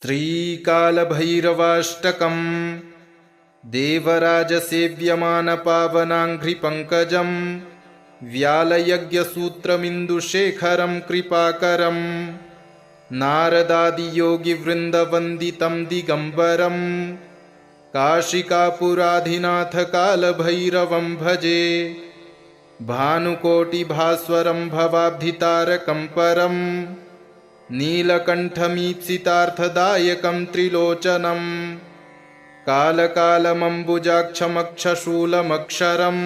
श्रीकालभैरवाष्टकम् देवराजसेव्यमानपावनाङ्घ्रिपङ्कजं व्यालयज्ञसूत्रमिन्दुशेखरं कृपाकरं नारदादियोगिवृन्दवन्दितं दिगम्बरं काशिकापुराधिनाथकालभैरवं भजे। भानुकोटिभास्वरं भवाब्धितारकं परं नीलकण्ठमीप्सितार्थदायकं त्रिलोचनं कालकालमम्बुजाक्षमक्षशूलमक्षरं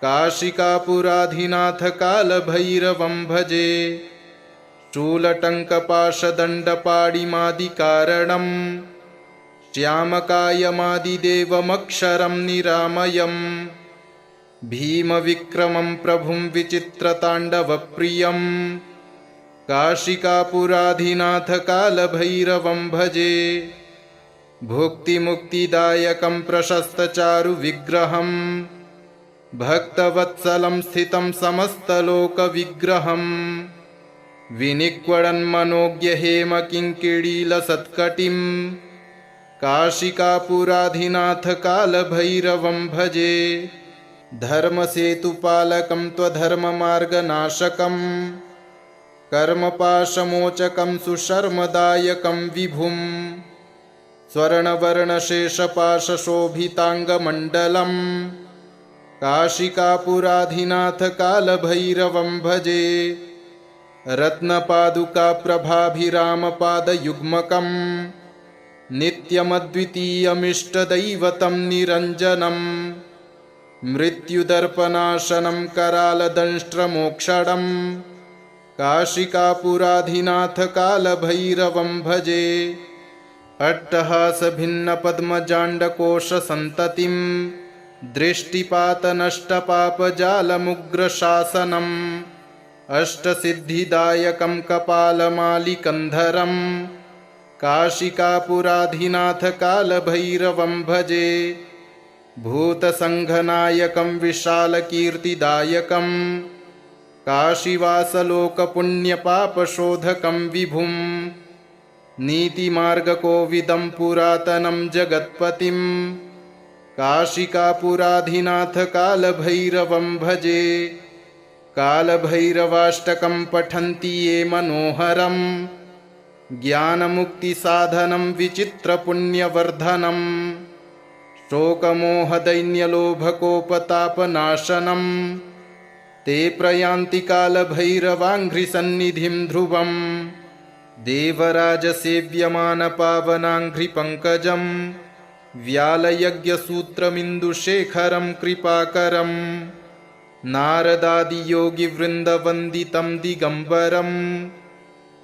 काशिकापुराधिनाथकालभैरवं भजे। शूलटङ्कपाशदण्डपाणिमादिकारणं श्यामकायमादिदेवमक्षरं निरामयम् भीमविक्रमं प्रभुं विचित्रताण्डवप्रियं काशिकापुराधिनाथकालभैरवं भजे। भुक्तिमुक्तिदायकं प्रशस्तचारुविग्रहं भक्तवत्सलं स्थितं समस्तलोकविग्रहं विनिक्वडन्मनोज्ञहेमकिङ्किणीलसत्कटिं काशिकापुराधिनाथकालभैरवं भजे। धर्मसेतुपालकं त्वधर्ममार्गनाशकं कर्मपाशमोचकं सुशर्मदायकं विभुं स्वर्णवर्णशेषपाशशोभिताङ्गमण्डलं काशिकापुराधिनाथकालभैरवं भजे। रत्नपादुकाप्रभाभिरामपादयुग्मकं नित्यमद्वितीयमिष्टदैवतं निरञ्जनम् मृत्युदर्पनाशनं करालदंष्ट्रमोक्षणं काशिकापुराधिनाथकालभैरवं भजे। अट्टहासभिन्नपद्मजाण्डकोशसन्ततिं दृष्टिपातनष्टपापजालमुग्रशासनम् अष्टसिद्धिदायकं कपालमालिकन्धरं काशिकापुराधिनाथकालभैरवं भजे। भूतसङ्घनायकं विशालकीर्तिदायकं काशीवासलोकपुण्यपापशोधकं विभुं नीतिमार्गकोविदं पुरातनं जगत्पतिं काशिकापुराधिनाथकालभैरवं भजे। कालभैरवाष्टकं पठन्ति ये मनोहरं ज्ञानमुक्तिसाधनं विचित्रपुण्यवर्धनम् शोकमोहदैन्यलोभकोपतापनाशनं ते प्रयान्ति कालभैरवाङ्घ्रिसन्निधिं ध्रुवं देवराजसेव्यमानपावनाङ्घ्रिपङ्कजं व्यालयज्ञसूत्रमिन्दुशेखरं कृपाकरं नारदादियोगिवृन्दवन्दितं दिगम्बरं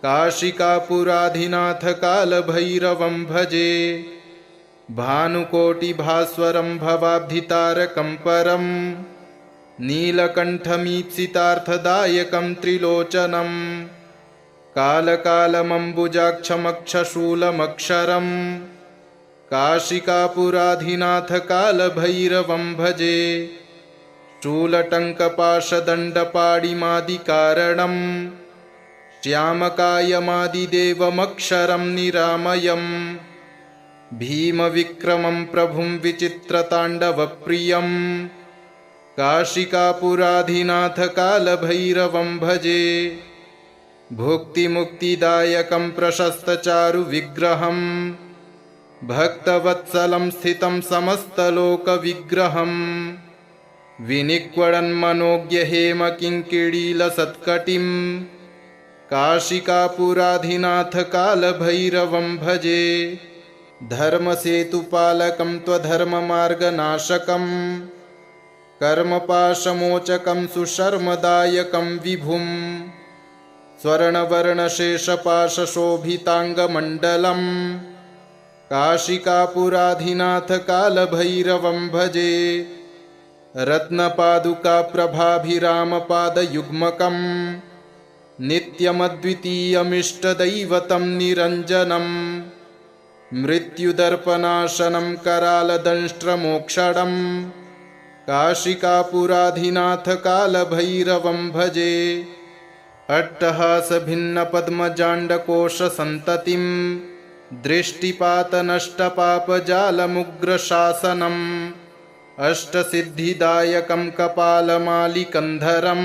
काशिकापुराधिनाथकालभैरवं भजे। भानुकोटिभास्वरं भवाब्धितारकं परं नीलकण्ठमीप्सितार्थदायकं त्रिलोचनं कालकालमम्बुजाक्षमक्षशूलमक्षरं काशिकापुराधिनाथकालभैरवं भजे। शूलटङ्कपाशदण्डपाणिमादिकारणं श्यामकायमादिदेवमक्षरं निरामयम् भीमविक्रमं प्रभुं विचित्रताण्डवप्रियं काशिकापुराधिनाथकालभैरवं भजे। भुक्तिमुक्तिदायकं प्रशस्तचारुविग्रहं भक्तवत्सलं स्थितं समस्तलोकविग्रहं विनिक्वडन्मनोज्ञहेमकिङ्किणीलसत्कटिं काशिकापुराधिनाथकालभैरवं भजे। धर्मसेतुपालकं त्वधर्ममार्गनाशकं कर्मपाशमोचकं सुशर्मदायकं विभुं स्वर्णवर्णशेषपाशशोभिताङ्गमण्डलं काशिकापुराधिनाथकालभैरवं भजे। रत्नपादुकाप्रभाभिरामपादयुग्मकं नित्यमद्वितीयमिष्टदैवतं निरञ्जनम् मृत्युदर्पनाशनं करालदंष्ट्रमोक्षणं काशिकापुराधिनाथकालभैरवं भजे। अट्टहासभिन्नपद्मजाण्डकोशसन्ततिं दृष्टिपातनष्टपापजालमुग्रशासनम् अष्टसिद्धिदायकं कपालमालिकन्धरं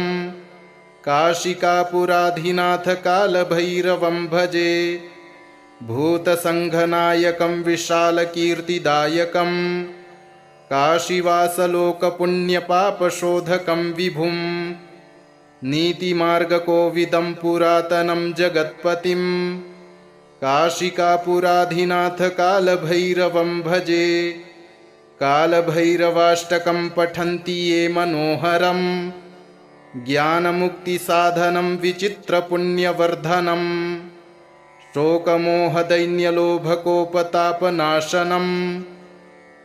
काशिकापुराधिनाथकालभैरवं भजे। भूतसङ्घनायकं विशालकीर्तिदायकं काशीवासलोकपुण्यपापशोधकं विभुं नीतिमार्गकोविदं पुरातनं जगत्पतिं काशिकापुराधिनाथकालभैरवं भजे। कालभैरवाष्टकं पठन्ति ये मनोहरं ज्ञानमुक्तिसाधनं विचित्रपुण्यवर्धनं शोकमोहदैन्यलोभकोपतापनाशनं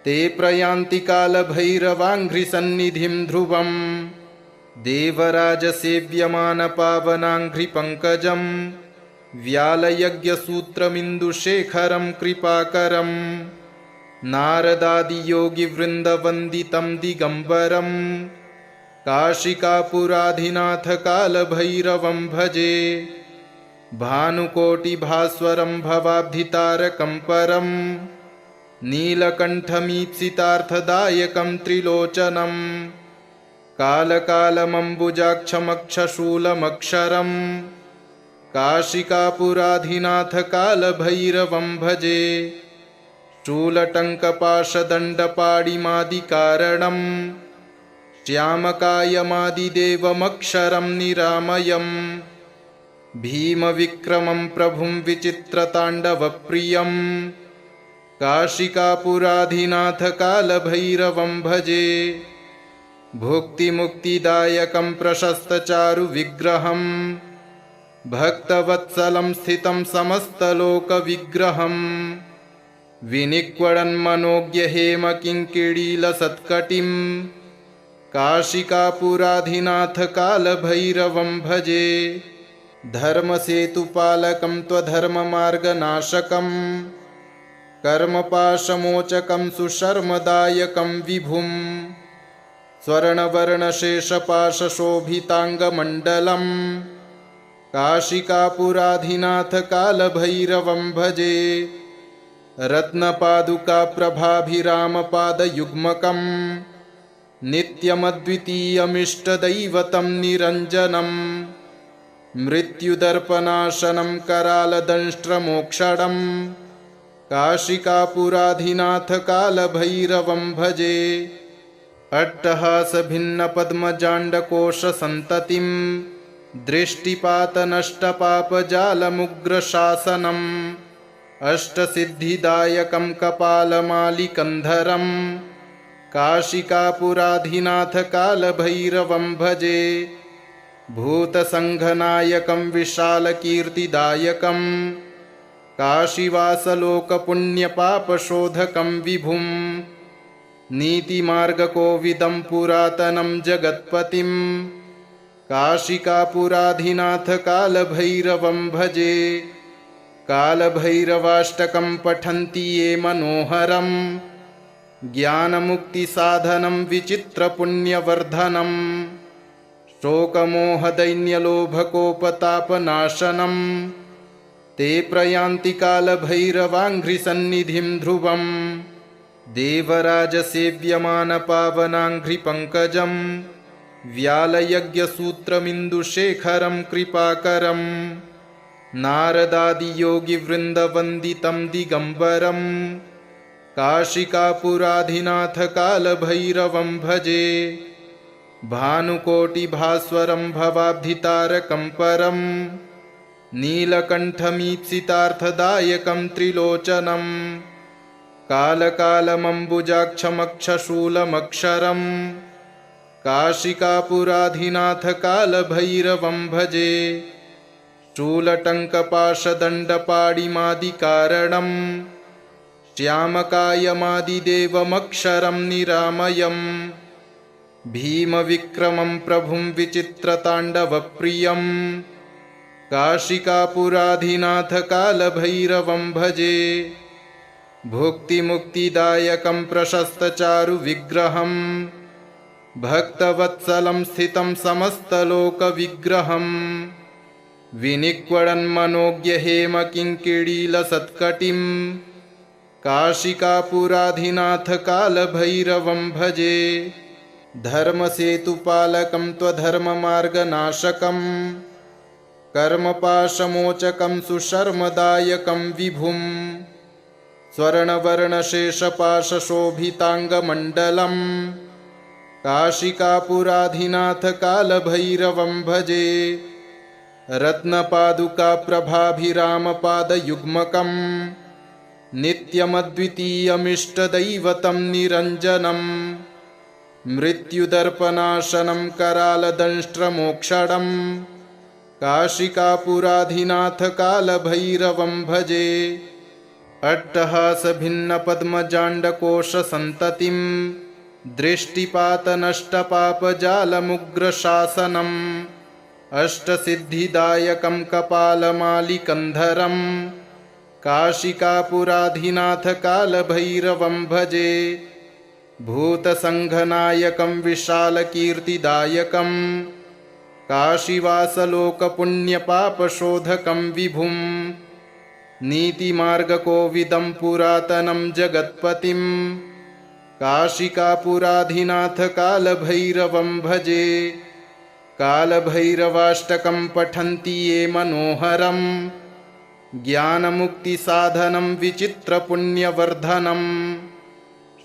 ते प्रयान्ति कालभैरवाङ्घ्रिसन्निधिं ध्रुवम्। देवराजसेव्यमानपावनाङ्घ्रिपङ्कजं व्यालयज्ञसूत्रमिन्दुशेखरं कृपाकरं नारदादियोगिवृन्दवन्दितं दिगम्बरं काशिकापुराधिनाथकालभैरवं भजे। भानुकोटिभास्वरं भवाब्धितारकं परं नीलकण्ठमीप्सितार्थदायकं त्रिलोचनं कालकालमम्बुजाक्षमक्षशूलमक्षरं काशिकापुराधिनाथकालभैरवं भजे। शूलटङ्कपाशदण्डपाणिमादिकारणं श्यामकायमादिदेवमक्षरं निरामयं भीमविक्रमं प्रभुं विचित्रताण्डवप्रियं काशिकापुराधिनाथकालभैरवं भजे। भुक्तिमुक्तिदायकं प्रशस्तचारुविग्रहं भक्तवत्सलं स्थितं समस्तलोकविग्रहं विनिक्वणन्मनोज्ञहेमकिङ्किणीलसत्कटिं काशिकापुराधिनाथकालभैरवं भजे। धर्मसेतुपालकं त्वधर्ममार्गनाशकं कर्मपाशमोचकं सुशर्मदायकं विभुं स्वर्णवर्णशेषपाशशोभिताङ्गमण्डलं काशिकापुराधिनाथकालभैरवं भजे। रत्नपादुकाप्रभाभिरामपादयुग्मकं नित्यमद्वितीयमिष्टदैवतं निरञ्जनं मृत्युदर्पनाशनं करालदंष्ट्रमोक्षणं काशिकापुराधिनाथकालभैरवं भजे। अट्टहासभिन्नपद्मजाण्डकोशसन्ततिं दृष्टिपातनष्टपापजालमुग्रशासनम् अष्टसिद्धिदायकं कपालमालिकन्धरं काशिकापुराधिनाथकालभैरवं भजे। भूतसङ्घनायकं विशालकीर्तिदायकं काशीवासलोकपुण्यपापशोधकं विभुं नीतिमार्गकोविदं पुरातनं जगत्पतिं काशिकापुराधिनाथकालभैरवं भजे। कालभैरवाष्टकं पठन्ति ये मनोहरं ज्ञानमुक्तिसाधनं विचित्रपुण्यवर्धनं शोकमोहदैन्यलोभकोपतापनाशनं ते प्रयान्ति कालभैरवाङ्घ्रिसन्निधिं ध्रुवम्। देवराजसेव्यमानपावनाङ्घ्रिपङ्कजं व्यालयज्ञसूत्रमिन्दुशेखरं कृपाकरं नारदादियोगिवृन्दवन्दितं दिगम्बरं काशिकापुराधिनाथकालभैरवं भजे। भानुकोटिभास्वरं भवाब्धितारकं परं नीलकण्ठमीप्सितार्थदायकं त्रिलोचनं कालकालमम्बुजाक्षमक्षशूलमक्षरं काशिकापुराधिनाथकालभैरवं भजे। शूलटङ्कपाशदण्डपाणिमादिकारणं श्यामकायमादिदेवमक्षरं निरामयं भीमविक्रमं प्रभुं विचित्रताण्डवप्रियं काशिकापुराधिनाथकालभैरवं भजे। भुक्तिमुक्तिदायकं प्रशस्तचारुविग्रहं भक्तवत्सलं स्थितं समस्तलोकविग्रहं विनिक्वडन्मनोज्ञहेमकिङ्किणीलसत्कटिं काशिकापुराधिनाथ कालभैरवं भजे। धर्मसेतुपालकं त्वधर्ममार्गनाशकं कर्मपाशमोचकं सुशर्मदायकं विभुं स्वर्णवर्णशेषपाशशोभिताङ्गमण्डलं काशिकापुराधिनाथ कालभैरवं भजे। रत्नपादुकाप्रभाभिरामपादयुग्मकं नित्यमद्वितीयमिष्टदैवतं निरञ्जनं मृत्युदर्पनाशनं करालदंष्ट्रमोक्षणं काशिकापुराधिनाथ कालभैरवं भजे। अट्टहासभिन्नपद्मजाण्डकोशसन्ततिं दृष्टिपातनष्टपापजालमुग्रशासनम् अष्टसिद्धिदायकं कपालमालिकन्धरं काशिकापुराधिनाथ कालभैरवं भजे। भूतसङ्घनायकं विशालकीर्तिदायकं काशीवासलोकपुण्यपापशोधकं विभुं नीतिमार्गकोविदं पुरातनं जगत्पतिं काशिकापुराधिनाथ कालभैरवं भजे। कालभैरवाष्टकं पठन्ति ये मनोहरं ज्ञानमुक्तिसाधनं विचित्रपुण्यवर्धनं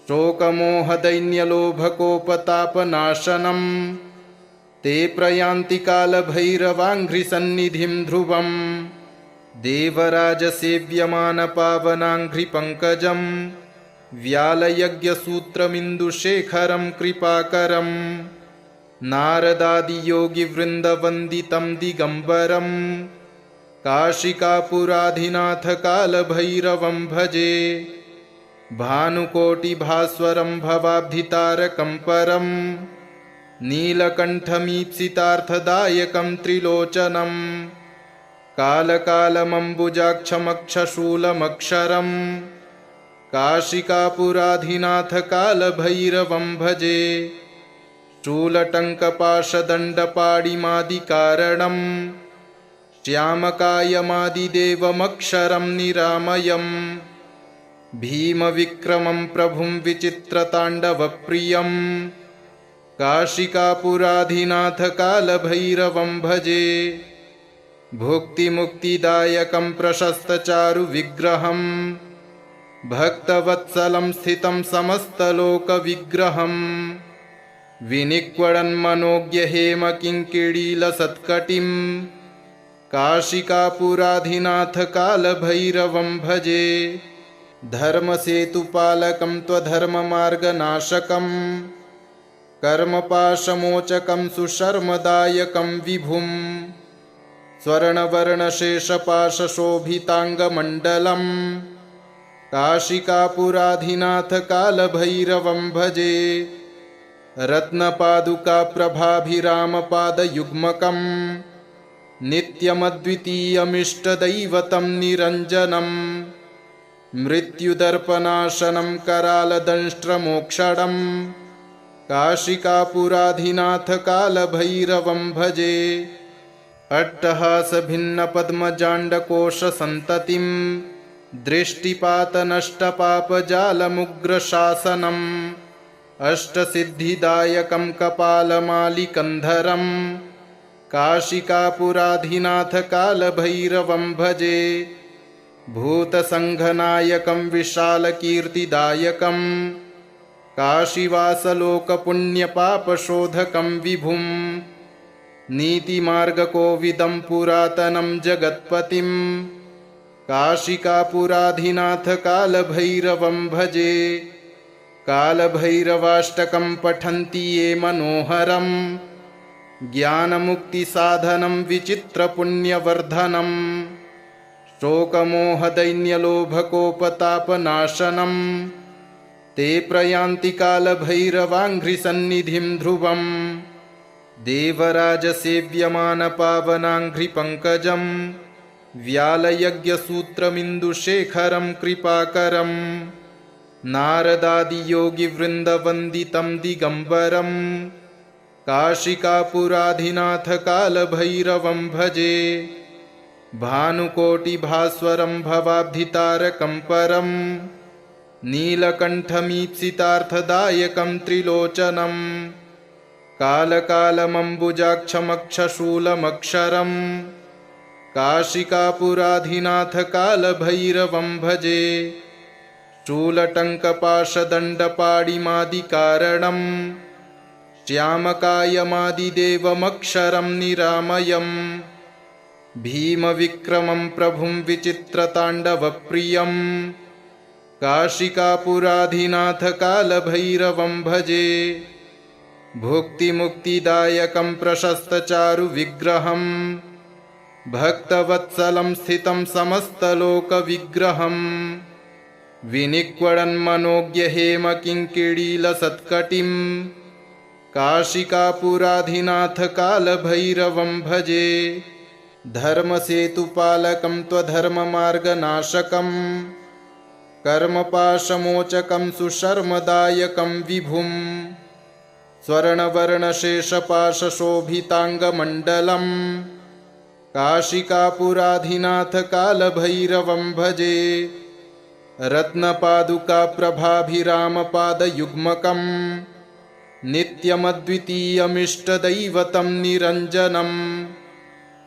शोकमोहदैन्यलोभकोपतापनाशनं ते प्रयान्ति कालभैरवाङ्घ्रिसन्निधिं ध्रुवं देवराजसेव्यमानपावनाङ्घ्रिपङ्कजं व्यालयज्ञसूत्रमिन्दुशेखरं कृपाकरं नारदादियोगिवृन्दवन्दितं दिगम्बरं काशिकापुराधिनाथ कालभैरवं भजे। भानुकोटिभास्वरं भवाब्धितारकं परं नीलकण्ठमीप्सितार्थदायकं त्रिलोचनं कालकालमम्बुजाक्षमक्षशूलमक्षरं काशिकापुराधिनाथ कालभैरवं भजे। शूलटङ्कपाशदण्डपाणिमादिकारणं श्यामकायमादिदेवमक्षरं निरामयं भीमविक्रमं प्रभुं विचित्रताण्डवप्रियं काशिकापुराधिनाथ कालभैरवं भजे। भुक्तिमुक्तिदायकं प्रशस्तचारुविग्रहं भक्तवत्सलं स्थितं समस्तलोकविग्रहं विनिक्वडन्मनोज्ञहेमकिङ्किणीलसत्कटिं काशिकापुराधिनाथ कालभैरवं भजे। धर्मसेतुपालकं त्वधर्ममार्गनाशकं कर्मपाशमोचकं सुशर्मदायकं विभुं स्वर्णवर्णशेषपाशशोभिताङ्गमण्डलं काशिकापुराधिनाथ कालभैरवं भजे। रत्नपादुकाप्रभाभिरामपादयुग्मकं नित्यमद्वितीयमिष्टदैवतं निरञ्जनं मृत्युदर्पनाशनं करालदंष्ट्रमोक्षणं काशिकापुराधिनाथ कालभैरवं भजे। अट्टहासभिन्नपद्मजाण्डकोशसन्ततिं दृष्टिपातनष्टपापजालमुग्रशासनम् अष्टसिद्धिदायकं कपालमालिकन्धरं काशिकापुराधिनाथ कालभैरवं भजे। भूतसङ्घनायकं विशालकीर्तिदायकं काशीवासलोकपुण्यपापशोधकं विभुं नीतिमार्गकोविदं पुरातनं जगत्पतिं काशिकापुराधिनाथ कालभैरवं भजे। कालभैरवाष्टकं पठन्ति ये मनोहरं ज्ञानमुक्तिसाधनं विचित्रपुण्यवर्धनं शोकमोहदैन्यलोभकोपतापनाशनं ते प्रयान्ति कालभैरवाङ्घ्रिसन्निधिं ध्रुवं देवराजसेव्यमानपावनाङ्घ्रिपङ्कजं व्यालयज्ञसूत्रमिन्दुशेखरं कृपाकरं नारदादियोगिवृन्दवन्दितं दिगम्बरं काशिकापुराधिनाथ कालभैरवं भजे। भानुकोटिभास्वरं भवाब्धितारकं परं नीलकण्ठमीप्सितार्थदायकं त्रिलोचनं कालकालमम्बुजाक्षमक्षशूलमक्षरम् काशिकापुराधिनाथकालभैरवं भजे शूलटङ्कपाशदण्डपाणिमादिकारणं श्यामकायमादिदेवमक्षरं निरामयम् भीमविक्रमं प्रभुं विचित्रताण्डवप्रियं काशिकापुराधिनाथकालभैरवं भजे भुक्तिमुक्तिदायकं प्रशस्तचारुविग्रहं भक्तवत्सलं स्थितं समस्तलोकविग्रहं विनिक्वणन्मनोज्ञहेमकिङ्किणीलसत्कटिं काशिकापुराधिनाथकालभैरवं भजे धर्मसेतुपालकं त्वधर्ममार्गनाशकं कर्मपाशमोचकं सुशर्मदायकं विभुं स्वर्णवर्णशेषपाशशोभिताङ्गमण्डलं काशिकापुराधिनाथकालभैरवं भजे रत्नपादुकाप्रभाभिरामपादयुग्मकं नित्यमद्वितीयमिष्टदैवतं निरञ्जनं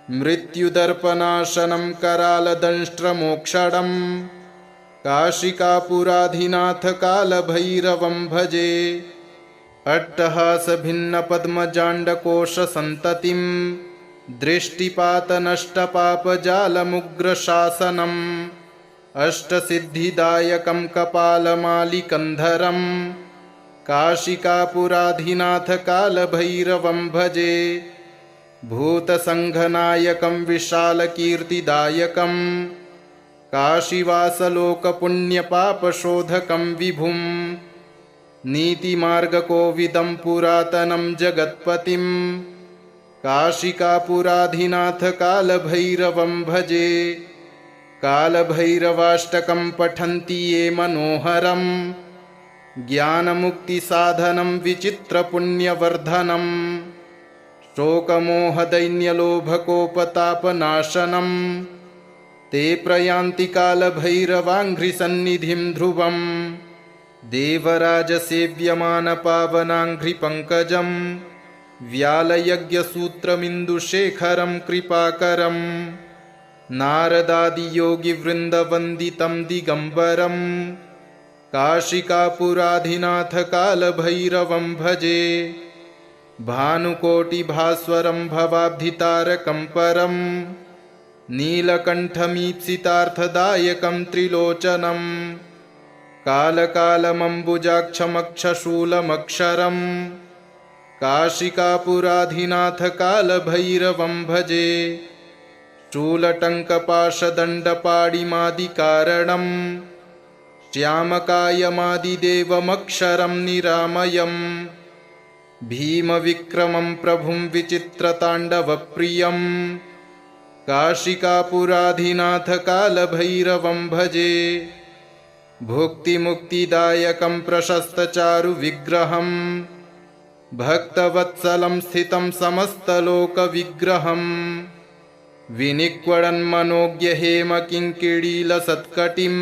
मृत्युदर्पनाशनं करालदंष्ट्रमोक्षणं काशिकापुराधिनाथकालभैरवं भजे अट्टहासभिन्नपद्मजाण्डकोशसन्ततिं दृष्टिपातनष्टपापजालमुग्रशासनम् अष्टसिद्धिदायकं कपालमालिकन्धरं काशिकापुराधिनाथकालभैरवं भजे भूतसङ्घनायकं विशालकीर्तिदायकं काशीवासलोकपुण्यपापशोधकं विभुं नीतिमार्गकोविदं पुरातनं जगत्पतिं काशिकापुराधिनाथकालभैरवं भजे कालभैरवाष्टकं पठन्ति ये मनोहरं ज्ञानमुक्तिसाधनं विचित्रपुण्यवर्धनं शोकमोहदैन्यलोभकोपतापनाशनं ते प्रयान्ति कालभैरवाङ्घ्रिसन्निधिं ध्रुवं देवराजसेव्यमानपावनाङ्घ्रिपङ्कजं व्यालयज्ञसूत्रमिन्दुशेखरं कृपाकरं नारदादियोगिवृन्दवन्दितं दिगम्बरं काशिकापुराधिनाथकालभैरवं भजे भानुकोटिभास्वरं भवाब्धितारकं परं नीलकण्ठमीप्सितार्थदायकं त्रिलोचनं कालकालमम्बुजाक्षमक्षशूलमक्षरं काशिकापुराधिनाथकालभैरवं भजे शूलटङ्कपाशदण्डपाणिमादिकारणं श्यामकायमादिदेवमक्षरं निरामयम् भीमविक्रमं प्रभुं विचित्रताण्डवप्रियं काशिकापुराधिनाथकालभैरवं भजे भुक्तिमुक्तिदायकं प्रशस्तचारुविग्रहं भक्तवत्सलं स्थितं समस्तलोकविग्रहं विनिक्वणन्मनोज्ञहेमकिङ्किणीलसत्कटिं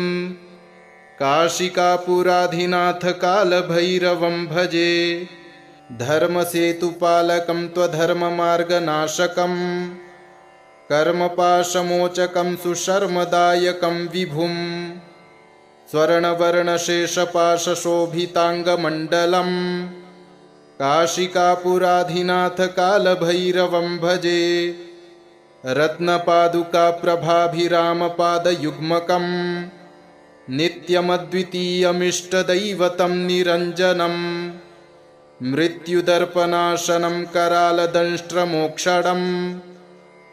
काशिकापुराधिनाथकालभैरवं भजे धर्मसेतुपालकं त्वधर्ममार्गनाशकं कर्मपाशमोचकं सुशर्मदायकं विभुं स्वर्णवर्णशेषपाशशोभिताङ्गमण्डलं काशिकापुराधिनाथकालभैरवं भजे रत्नपादुकाप्रभाभिरामपादयुग्मकं नित्यमद्वितीयमिष्टदैवतं निरञ्जनं मृत्युदर्पनाशनं करालदंष्ट्रमोक्षणं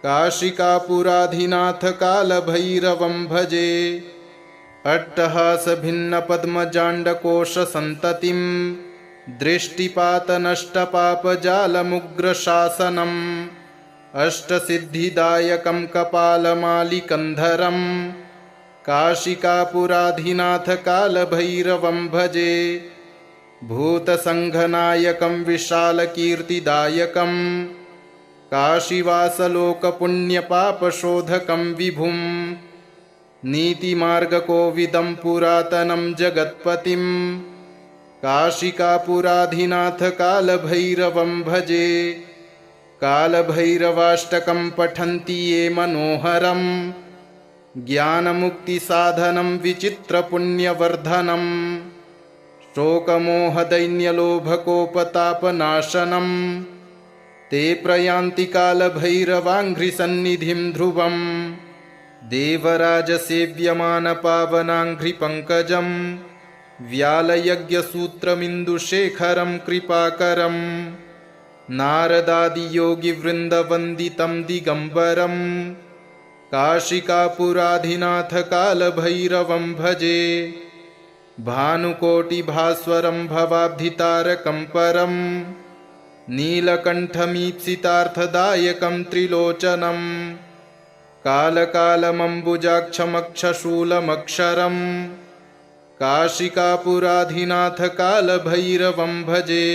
काशिकापुराधिनाथकालभैरवं भजे अट्टहासभिन्नपद्मजाण्डकोशसन्ततिं दृष्टिपातनष्टपापजालमुग्रशासनम् अष्टसिद्धिदायकं कपालमालिकन्धरं काशिकापुराधिनाथकालभैरवं भजे भूतसङ्घनायकं विशालकीर्तिदायकं काशीवासलोकपुण्यपापशोधकं विभुं नीतिमार्गकोविदं पुरातनं जगत्पतिं काशिकापुराधिनाथ कालभैरवं भजे। कालभैरवाष्टकं पठन्ति ये मनोहरं ज्ञानमुक्तिसाधनं विचित्रपुण्यवर्धनं शोकमोहदैन्यलोभकोपतापनाशनं ते प्रयान्ति कालभैरवाङ्घ्रिसन्निधिं ध्रुवं देवराजसेव्यमानपावनाङ्घ्रिपङ्कजं व्यालयज्ञसूत्रमिन्दुशेखरं कृपाकरं नारदादियोगिवृन्दवन्दितं दिगम्बरं काशिकापुराधिनाथ कालभैरवं भजे। भानुकोटिभास्वरं भवाब्धितारकं परं नीलकण्ठमीप्सितार्थदायकं त्रिलोचनं कालकालमम्बुजाक्षमक्षशूलमक्षरं काशिकापुराधिनाथ कालभैरवं भजे।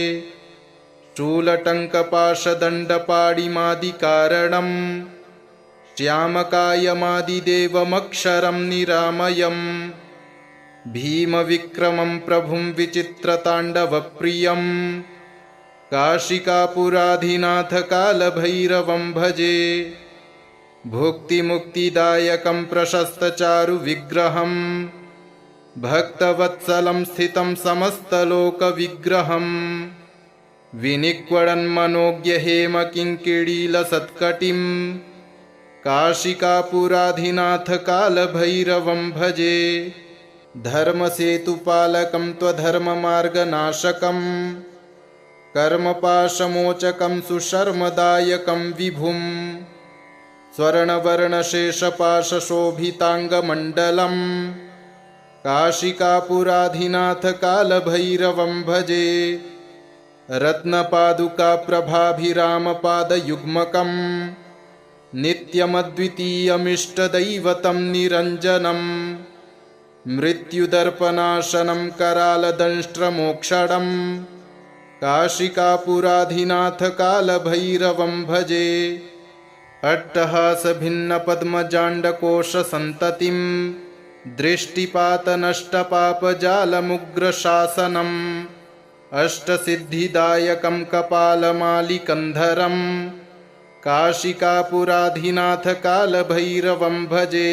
शूलटङ्कपाशदण्डपाणिमादिकारणं श्यामकायमादिदेवमक्षरं निरामयं भीमविक्रमं प्रभुं विचित्रताण्डवप्रियं काशिकापुराधिनाथ कालभैरवं भजे। भुक्तिमुक्तिदायकं प्रशस्तचारुविग्रहं भक्तवत्सलं स्थितं समस्तलोकविग्रहं विनिक्वडन्मनोज्ञहेमकिङ्किणीलसत्कटिं काशिकापुराधिनाथ कालभैरवं भजे। धर्मसेतुपालकं त्वधर्ममार्गनाशकं कर्मपाशमोचकं सुशर्मदायकं विभुं स्वर्णवर्णशेषपाशशोभिताङ्गमण्डलं काशिकापुराधिनाथ कालभैरवं भजे। रत्नपादुकाप्रभाभिरामपादयुग्मकं नित्यमद्वितीयमिष्टदैवतं निरञ्जनं मृत्युदर्पनाशनं करालदंष्ट्रमोक्षणं काशिकापुराधिनाथ कालभैरवं भजे। अट्टहासभिन्नपद्मजाण्डकोशसन्ततिं दृष्टिपातनष्टपापजालमुग्रशासनम् अष्टसिद्धिदायकं कपालमालिकन्धरं काशिकापुराधिनाथ कालभैरवं भजे।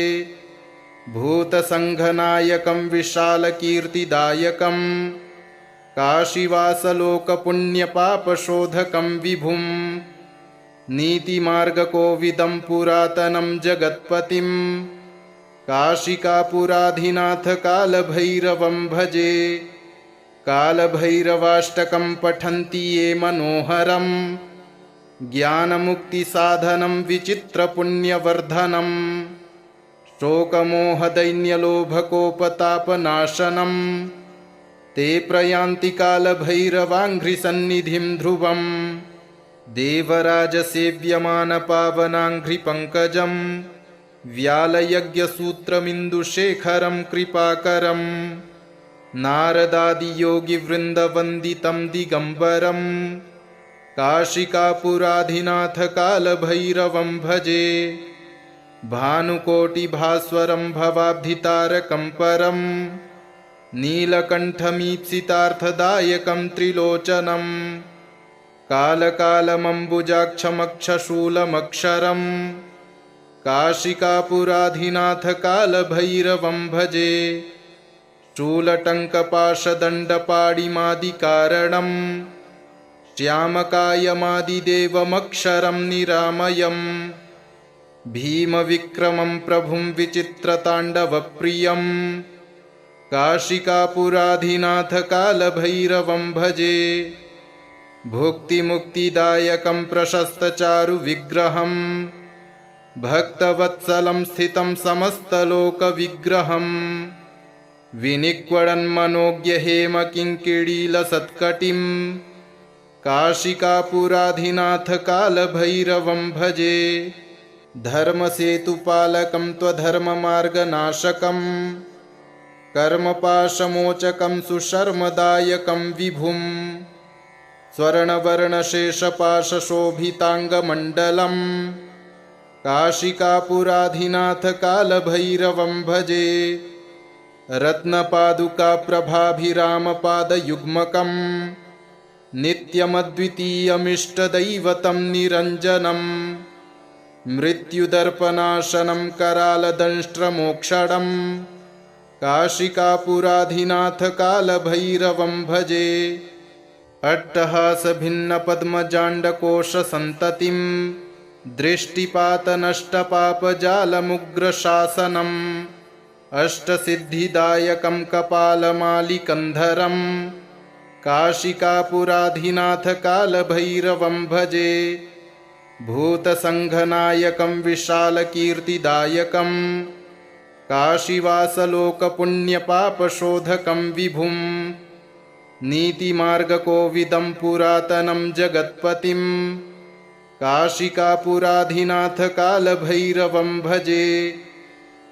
भूतसङ्घनायकं विशालकीर्तिदायकं काशीवासलोकपुण्यपापशोधकं विभुं नीतिमार्गकोविदं पुरातनं जगत्पतिं काशिकापुराधिनाथ कालभैरवं भजे। कालभैरवाष्टकं पठन्ति ये मनोहरं ज्ञानमुक्तिसाधनं विचित्रपुण्यवर्धनं शोकमोहदैन्यलोभकोपतापनाशनं ते प्रयान्ति कालभैरवाङ्घ्रिसन्निधिं ध्रुवं देवराजसेव्यमानपावनाङ्घ्रिपङ्कजं व्यालयज्ञसूत्रमिन्दुशेखरं कृपाकरं नारदादियोगिवृन्दवन्दितं दिगम्बरं काशिकापुराधिनाथ कालभैरवं भजे। भानुकोटिभास्वरं भवाब्धितारकं परं नीलकण्ठमीप्सितार्थदायकं त्रिलोचनं कालकालमम्बुजाक्षमक्षशूलमक्षरं काशिकापुराधिनाथ कालभैरवं भजे। शूलटङ्कपाशदण्डपाणिमादिकारणं श्यामकायमादिदेवमक्षरं निरामयं भीमविक्रमं प्रभुं विचित्रताण्डवप्रियं काशिकापुराधिनाथ कालभैरवं भजे। भुक्तिमुक्तिदायकं प्रशस्तचारुविग्रहं भक्तवत्सलं स्थितं समस्तलोकविग्रहं विनिक्वडन्मनोज्ञहेमकिङ्किणीलसत्कटिं काशिकापुराधिनाथ कालभैरवं भजे। धर्मसेतुपालकं त्वधर्ममार्गनाशकं कर्मपाशमोचकं सुशर्मदायकं विभुं स्वर्णवर्णशेषपाशशोभिताङ्गमण्डलम् काशिकापुराधिनाथकालभैरवं भजे। रत्नपादुकाप्रभाभिरामपादयुग्मकम् नित्यमद्वितीयमिष्टदैवतं निरञ्जनम् मृत्युदर्पनाशनं करालदंष्ट्रमोक्षणम् काशिकापुराधिनाथकालभैरवं भजे। अट्टहासभिन्नपद्मजाण्डकोशसन्ततिं दृष्टिपातनष्टपापजालमुग्रशासनम् अष्टसिद्धिदायकं कपालमालिकन्धरम् काशिकापुराधिनाथकालभैरवं भजे। भूतसङ्घनायकं विशालकीर्तिदायकं काशीवासलोकपुण्यपापशोधकं विभुं नीतिमार्गकोविदं पुरातनं जगत्पतिं काशिकापुराधिनाथकालभैरवं भजे।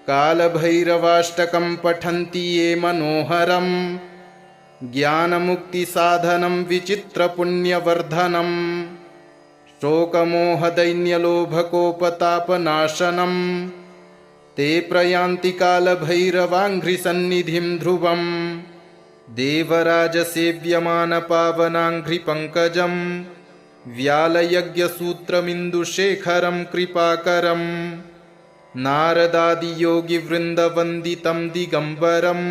कालभैरवाष्टकं पठन्ति ये मनोहरं ज्ञानमुक्तिसाधनं विचित्रपुण्यवर्धनम् शोकमोहदैन्यलोभकोपतापनाशनम् ते प्रयान्ति कालभैरवाङ्घ्रिसन्निधिं ध्रुवम् देवराजसेव्यमानपावनाङ्घ्रिपङ्कजं व्यालयज्ञसूत्रमिन्दुशेखरं कृपाकरम् नारदादियोगिवृन्दवन्दितं दिगम्बरं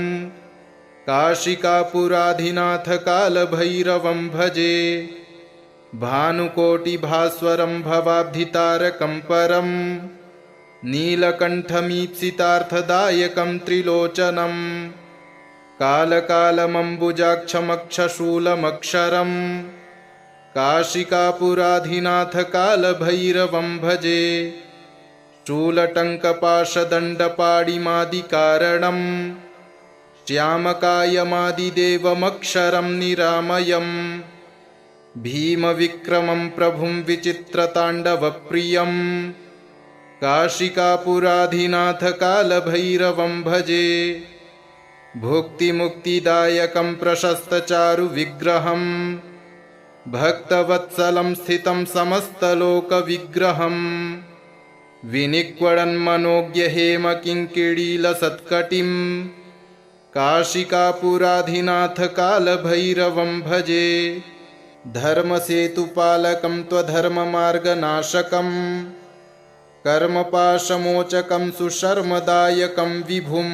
काशिकापुराधिनाथकालभैरवं भजे। भानुकोटिभास्वरं भवाब्धितारकं परं नीलकण्ठमीप्सितार्थदायकं त्रिलोचनं कालकालमम्बुजाक्षमक्षशूलमक्षरं काशिकापुराधिनाथकालभैरवं भजे। शूलटङ्कपाशदण्डपाणिमादिकारणं श्यामकायमादिदेवमक्षरं निरामयम् भीमविक्रमं प्रभुं विचित्रताण्डवप्रियं काशिकापुराधिनाथकालभैरवं भजे। भुक्तिमुक्तिदायकं प्रशस्तचारुविग्रहं भक्तवत्सलं स्थितं समस्तलोकविग्रहं विनिक्वणन्मनोज्ञहेमकिङ्किणीलसत्कटिं काशिकापुराधिनाथकालभैरवं भजे। धर्मसेतुपालकं त्वधर्ममार्गनाशकं कर्मपाशमोचकं सुशर्मदायकं विभुं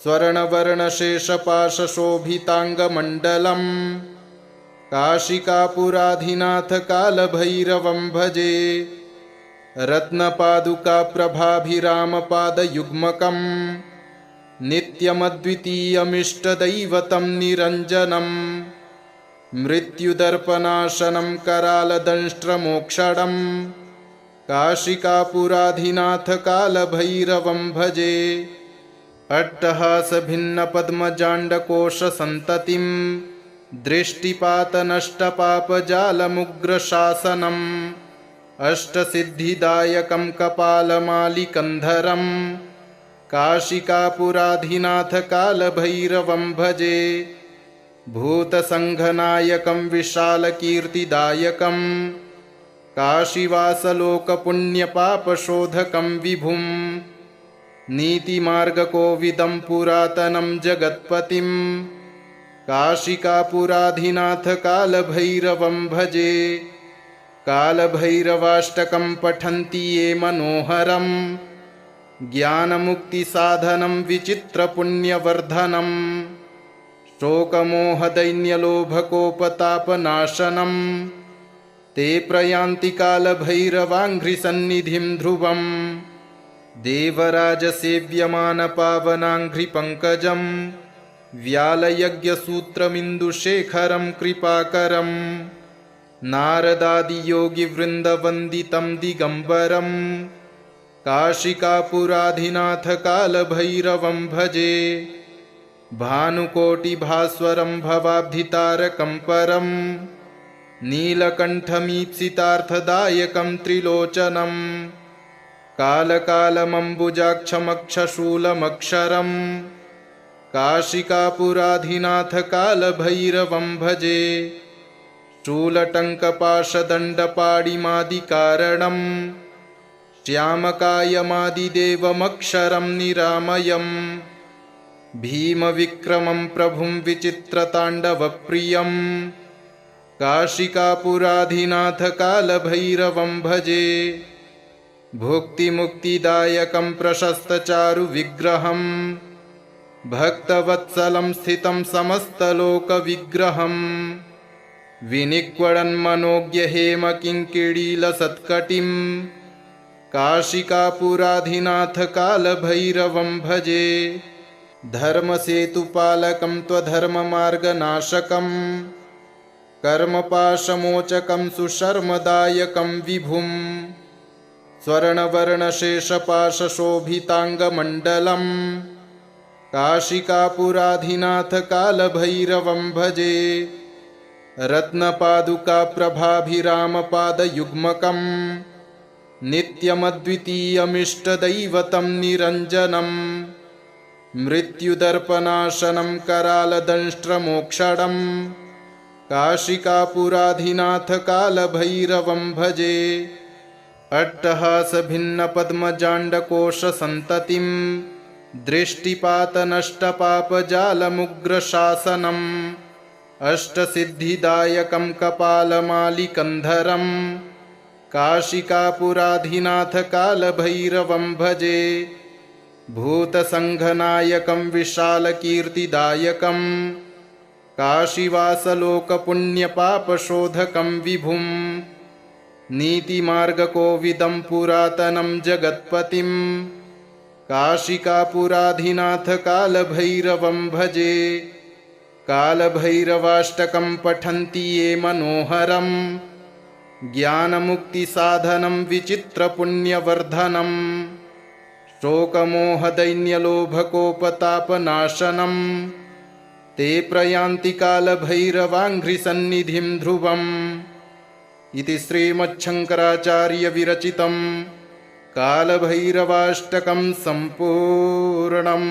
स्वर्णवर्णशेषपाशशोभिताङ्गमण्डलं काशिकापुराधिनाथकालभैरवं भजे। रत्नपादुकाप्रभाभिरामपादयुग्मकं नित्यमद्वितीयमिष्टदैवतं निरञ्जनम् मृत्युदर्पनाशनं करालदंष्ट्रमोक्षणम् काशिकापुराधिनाथकालभैरवं भजे। अट्टहासभिन्नपद्मजाण्डकोशसन्ततिं दृष्टिपातनष्टपापजालमुग्रशासनम् अष्टसिद्धिदायकं कपालमालिकन्धरं काशिकापुराधिनाथकालभैरवं भजे। भूतसङ्घनायकं विशालकीर्तिदायकं काशीवासलोकपुण्यपापशोधकं विभुं नीतिमार्गकोविदं पुरातनं जगत्पतिं काशिकापुराधिनाथकालभैरवं भजे। कालभैरवाष्टकं पठन्ति ये मनोहरं ज्ञानमुक्तिसाधनं विचित्रपुण्यवर्धनम् शोकमोहदैन्यलोभकोपतापनाशनं ते प्रयान्ति कालभैरवाङ्घ्रिसन्निधिं ध्रुवम् देवराजसेव्यमानपावनाङ्घ्रिपङ्कजं व्यालयज्ञसूत्रमिन्दुशेखरं कृपाकरं नारदादियोगिवृन्दवन्दितं दिगम्बरं काशिकापुराधिनाथकालभैरवं भजे। भानुकोटिभास्वरं भवाब्धितारकं परं नीलकण्ठमीप्सितार्थदायकं त्रिलोचनं कालकालमम्बुजाक्षमक्षशूलमक्षरं काशिकापुराधिनाथकालभैरवं भजे। शूलटङ्कपाशदण्डपाणिमादिकारणम् श्यामकायमादिदेवमक्षरं निरामयम् भीमविक्रमं प्रभुं विचित्रताण्डवप्रियम् काशिकापुराधिनाथकालभैरवं भजे भुक्तिमुक्तिदायकं प्रशस्तचारुविग्रहम् भक्तवत्सलं स्थितं समस्तलोकविग्रहम् विनिक्वणन्मनोज्ञहेमकिङ्किणीलसत्कटिम् काशिकापुराधिनाथकालभैरवं भजे धर्मसेतुपालकं त्वधर्ममार्गनाशकम् कर्मपाशमोचकं सुशर्मदायकं विभुम् स्वर्णवर्णशेषपाशशोभिताङ्गमण्डलम् काशिकापुराधिनाथकालभैरवं भजे रत्नपादुकाप्रभाभिरामपादयुग्मकम् नित्यमद्वितीयमिष्टदैवतं निरञ्जनम् मृत्युदर्पनाशनं करालदंष्ट्रमोक्षणम् काशिकापुराधिनाथकालभैरवं भजे अट्टहासभिन्नपद्मजाण्डकोशसन्ततिम् दृष्टिपातनष्टपापजालमुग्रशासनम् अष्टसिद्धिदायकं कपालमालिकन्धरम् काशिकापुराधिनाथकालभैरवं भजे भूतसङ्घनायकं विशालकीर्तिदायकम् काशीवासलोकपुण्यपापशोधकं विभुम् नीतिमार्गकोविदं पुरातनं जगत्पतिम् काशिकापुराधिनाथकालभैरवं भजे कालभैरवाष्टकं पठन्ति ये मनोहरम् ज्ञानमुक्तिसाधनं विचित्रपुण्यवर्धनम् शोकमोहदैन्यलोभकोपतापनाशनम् ते प्रयान्ति कालभैरवाङ्घ्रिसन्निधिं ध्रुवम् इति श्रीमच्छङ्कराचार्यविरचितं कालभैरवाष्टकं सम्पूर्णम्।